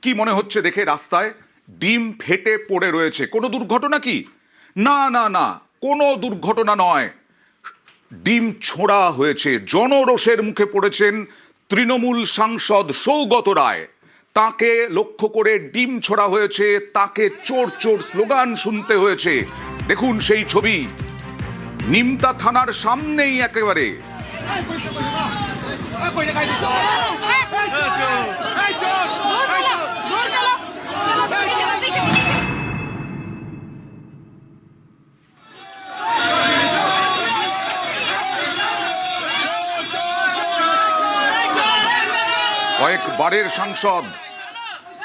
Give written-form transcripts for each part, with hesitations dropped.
কি মনে হচ্ছে দেখে রাস্তায় ডিম ফেটে পড়ে রয়েছে? কোনো দুর্ঘটনা কি? না না না, কোনো দুর্ঘটনা নয়। ডিম ছোঁড়া হয়েছে। জনরোষের মুখে পড়েছেন তৃণমূল সাংসদ সৌগত রায়। তাকে লক্ষ্য করে ডিম ছোড়া হয়েছে, তাকে চোর চোর স্লোগান শুনতে হয়েছে। দেখুন সেই ছবি, নিমতা থানার সামনেই একেবারে। কয়েকবারের সাংসদ,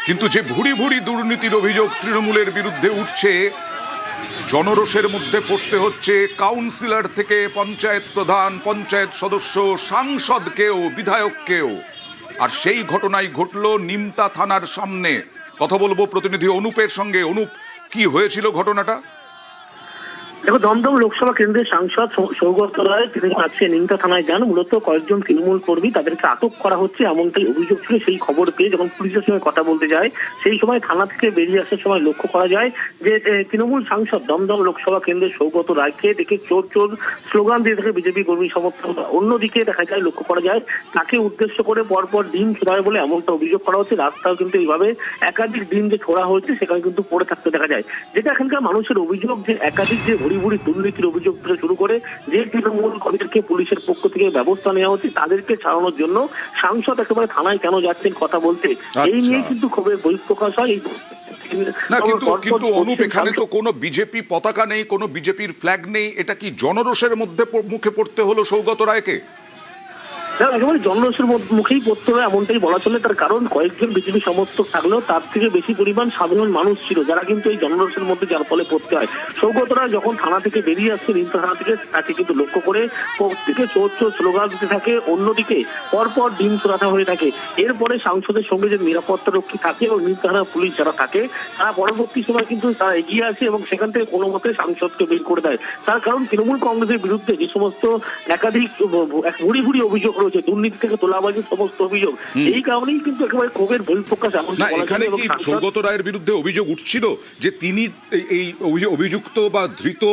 কিন্তু যে ভুরি ভুরি দুর্নীতির অভিযোগ তৃণমূলের বিরুদ্ধে উঠছে, জনরোষের মধ্যে পড়তে হচ্ছে কাউন্সিলর থেকে পঞ্চায়েত প্রধান, পঞ্চায়েত সদস্য, সাংসদকেও, বিধায়ককেও। আর সেই ঘটনাই ঘটল নিমতা থানার সামনে। কথা বলবো প্রতিনিধি অনুপের সঙ্গে। অনুপ, কি হয়েছিল ঘটনাটা? দেখো, দমদম লোকসভা কেন্দ্রের সাংসদ সৌগত রায় তিনি আজকে নিমতা থানায় যান। মূলত কয়েকজন তৃণমূল কর্মী, তাদেরকে আটক করা হচ্ছে এমনটাই অভিযোগ ছিল। সেই খবর পেয়ে যখন পুলিশের সঙ্গে কথা বলতে যায়, সেই সময় থানা থেকে বেরিয়ে আসার সময় লক্ষ্য করা যায় যে তৃণমূল সাংসদ দমদম লোকসভা কেন্দ্রের সৌগত রায়কে দেখে চোর চোর স্লোগান দিয়ে থাকে বিজেপি কর্মী সমর্থক। অন্যদিকে দেখা যায়, লক্ষ্য করা যায় তাকে উদ্দেশ্য করে পরপর ডিম ছোড়া হয় বলে এমনটা অভিযোগ করা হচ্ছে। রাস্তাও কিন্তু এইভাবে একাধিক ডিম যে ছোড়া হয়েছে সেখানে কিন্তু পড়ে থাকতে দেখা যায়। যেটা এখানকার মানুষের অভিযোগ যে একাধিক যে ভুরি ভুরি দুর্নীতির অভিযোগ থেকে শুরু করে যে তৃণমূল কর্মীদেরকে পুলিশের পক্ষ থেকে ব্যবস্থা নেওয়া হচ্ছে, তাদেরকে ছাড়ানোর জন্য সাংসদ একেবারে থানায় কেন যাচ্ছেন কথা বলতে, এই নিয়ে কিন্তু ক্ষোভের বহিঃপ্রকাশ হয়। না, কিন্তু অনুপ, এখানে তো কোনো বিজেপি পতাকা নেই, কোনো বিজেপির ফ্ল্যাগ নেই। এটা কি জনরোষের মধ্যে মুখে পড়তে হলো সৌগত রায়কে? একেবারে জনরোষের মুখেই পড়তে হবে এমনটাই বলা চলে। তার কারণ কয়েকজন বিজেপি সমর্থক থাকলেও তার থেকে বেশি পরিমাণ সাধারণ মানুষ ছিল যারা কিন্তু এই জনরোষের মধ্যে, যার ফলে পড়তে হয়। সৌগত রায় যখন থানা থেকে বেরিয়ে আসছে নিমতা থানা থেকে, তাকে কিন্তু লক্ষ্য করে প্রত্যেকে চোর চোর স্লোগান দিতে থাকে। অন্যদিকে পরপর ডিম ছোড়াতে হয়ে থাকে। এরপরে সাংসদের সঙ্গে যে নিরাপত্তা রক্ষী থাকে এবং নিমতা থানার পুলিশ যারা থাকে, তারা পরবর্তী সময় কিন্তু তারা এগিয়ে আসে এবং সেখান থেকে কোনো মতে সাংসদকে বের করে দেয়। তার কারণ তৃণমূল কংগ্রেসের বিরুদ্ধে যে সমস্ত একাধিক ভুরি ভুরি অভিযোগ রয়েছে, দুর্নীতি থেকে তোলাবাজির সমস্ত অভিযোগ, এই কারণেই কিন্তু একেবারে ক্ষোভের বহিঃপ্রকাশ। এখানে কি সৌগত রায়ের বিরুদ্ধে অভিযোগ উঠছিল যে তিনি এই অভিযুক্ত বা ধৃত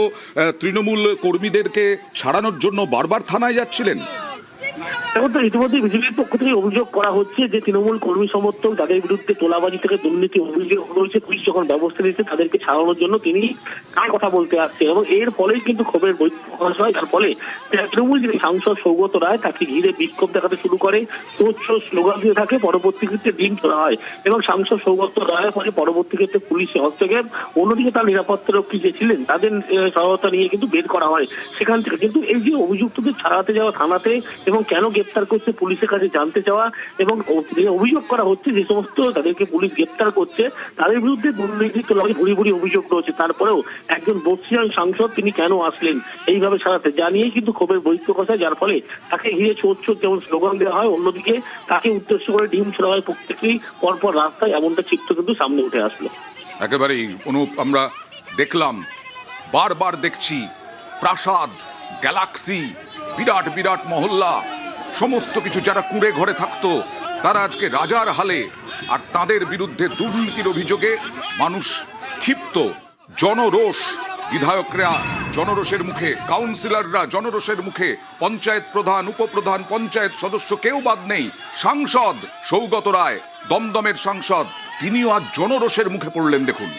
তৃণমূল কর্মীদেরকে ছাড়ানোর জন্য বারবার থানায় যাচ্ছিলেন? এখন তো ইতিমধ্যে বিজেপির পক্ষ থেকে অভিযোগ করা হচ্ছে যে তৃণমূল কর্মী সমর্থক যাদের বিরুদ্ধে তোলাবাজি থেকে দুর্নীতি অভিযোগ রয়েছে, পুলিশ যখন ব্যবস্থা নিচ্ছে তাদেরকে ছাড়ানোর জন্য তিনি তার কথা বলতে আসছেন এবং এর ফলেই কিন্তু ক্ষোভের বহিঃপ্রকাশ হয়। যার ফলে তৃণমূল যিনি সাংসদ সৌগত রায়, তাকে ঘিরে বিক্ষোভ দেখাতে শুরু করে, স্লোগান দিয়ে থাকে। পরবর্তী ক্ষেত্রে ডিম ছোড়া হয় এবং সাংসদ সৌগত রায়ের ফলে পরবর্তী ক্ষেত্রে পুলিশের হস্তক্ষেপ, অন্যদিকে তার নিরাপত্তা রক্ষী যে ছিলেন তাদের সহায়তা নিয়ে কিন্তু বের করা হয় সেখান থেকে। কিন্তু এই যে অভিযুক্তদের ছাড়াতে যাওয়া থানাতে এবং কেন গ্রেপ্তার করছে পুলিশের কাছে জানতে চাওয়া, এবং অভিযোগ করা হচ্ছে যে সমস্ত তাদেরকে পুলিশ গ্রেপ্তার করছে তাদের বিরুদ্ধে দুর্নীতি তোলাবাজি ভুরি ভুরি অভিযোগ রয়েছে। তারপরেও একজন বর্ষিয়ান সাংসদ তিনি কেন আসলেন এইভাবে ছাড়াতে, জানিয়েই কিন্তু ক্ষোভের বহিঃপ্রকাশ হয়। যার ফলে তাকে ঘিরে চোর চোর যেমন স্লোগান দেওয়া হয়, অন্যদিকে তাকে উদ্দেশ্য করে ডিম ছোড়া হয় প্রত্যেকেই পরপর রাস্তায়, এমনটা চিত্র কিন্তু সামনে উঠে আসলো। একেবারেই অনুপ, আমরা দেখলাম, বারবার দেখছি, প্রাসাদ, গ্যালাক্সি, বিরাট বিরাট মহল্লা, সমস্ত কিছু যারা কুঁড়ে ঘরে থাকতো তারা আজকে রাজার হালে। আর তাদের বিরুদ্ধে দুর্নীতির অভিযোগে মানুষ ক্ষিপ্ত, জনরোষ, বিধায়করা জনরোষের মুখে, কাউন্সিলররা জনরোষের মুখে, পঞ্চায়েত প্রধান, উপপ্রধান, পঞ্চায়েত সদস্য কেউ বাদ নেই। সাংসদ সৌগত রায়, দমদমের সাংসদ, তিনিও আজ জনরোষের মুখে পড়লেন। দেখুন।